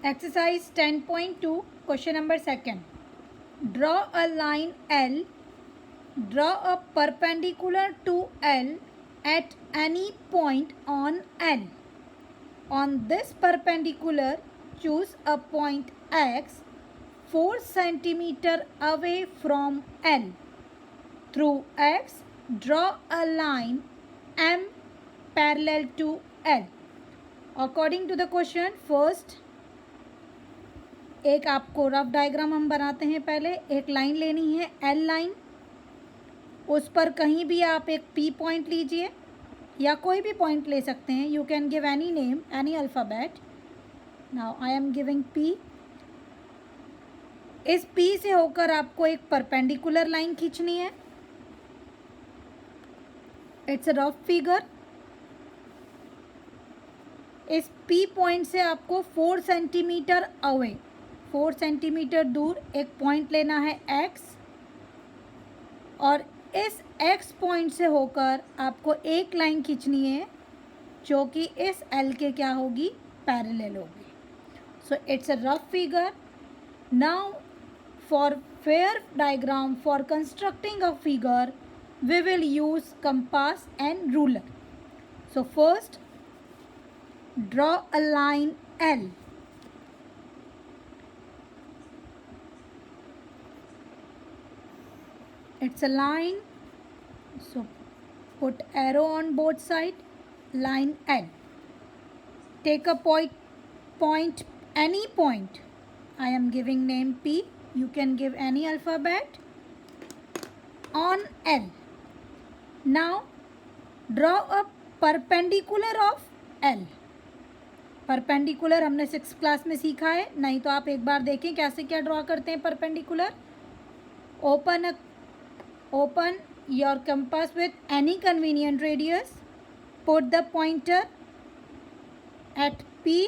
Exercise 10.2, question number 2. Draw a line L. Draw a perpendicular to L at any point on L. On this perpendicular, choose a point X 4 cm away from L. Through X, draw a line M parallel to L. According to the question, first एक आपको rough diagram हम बनाते हैं. पहले एक line लेनी है L line, उस पर कहीं भी आप एक पी पॉइंट लीजिए या कोई भी पॉइंट ले सकते हैं. You can give any name, any alphabet. Now I am giving P. इस पी से होकर आपको एक परपेंडिकुलर लाइन खींचनी है. It's a rough figure. इस पी पॉइंट से आपको 4 सेंटीमीटर अवे, 4 सेंटीमीटर दूर एक पॉइंट लेना है एक्स, और इस एक्स पॉइंट से होकर आपको एक लाइन खींचनी है जो कि इस एल के क्या होगी, पैरेलल होगी. So it's a rough figure. Now for fair diagram, for constructing a figure, we will use compass and ruler. So first, draw a line L. It's a line, so put arrow on both sides. Line L. Take a point, any point. I am giving name P. You can give any alphabet on L. Now draw a perpendicular of L. Perpendicular हमने 6th class में सीखा है, नहीं तो आप एक बार देखें कैसे क्या ड्रॉ करते हैं perpendicular. Open your compass with any convenient radius. Put the pointer at P.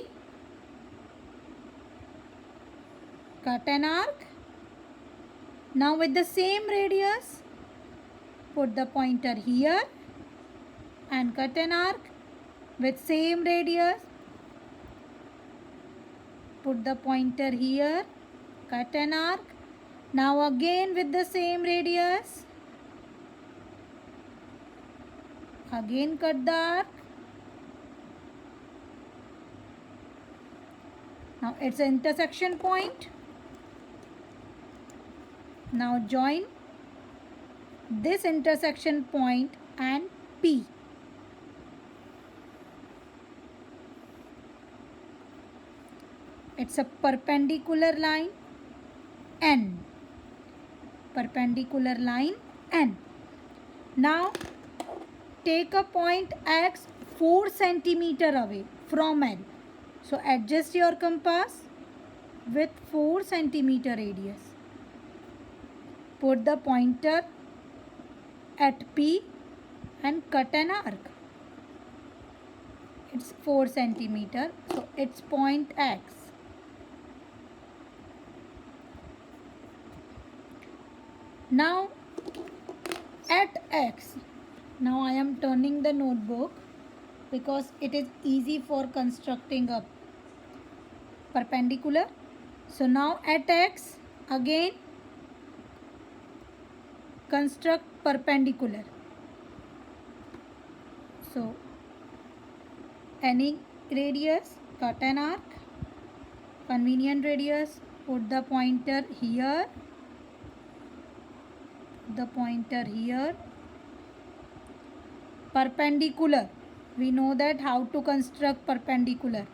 Cut an arc. Now with the same radius, put the pointer here and cut an arc with same radius. Put the pointer here, cut an arc. Now again with the same radius. Again cut the arc. Now it's an intersection point. Now join this intersection point and P. It's a perpendicular line N. Perpendicular line N. Now take a point X 4 centimeter away from L. So adjust your compass with 4 centimeter radius. Put the pointer at P and cut an arc. It's 4 centimeter, so it's point X. Now at X, now I am turning the notebook because it is easy for constructing a perpendicular. So now at X, again construct perpendicular. So any radius, cut an arc, convenient radius, put the pointer here, the pointer here. Perpendicular, we know that how to construct perpendicular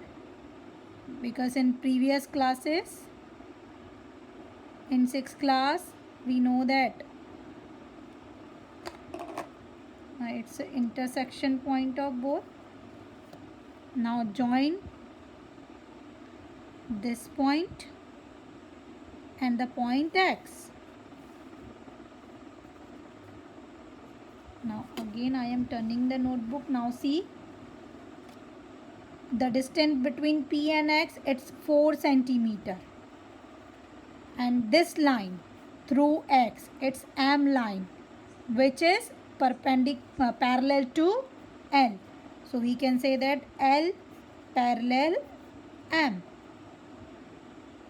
because in previous classes, in 6th class, we know that it's an intersection point of both. Now join this point and the point X. Now again I am turning the notebook. Now see the distance between P and X, it's 4 centimeter. And this line through X, it's M line, which is parallel to L. So we can say that L parallel M.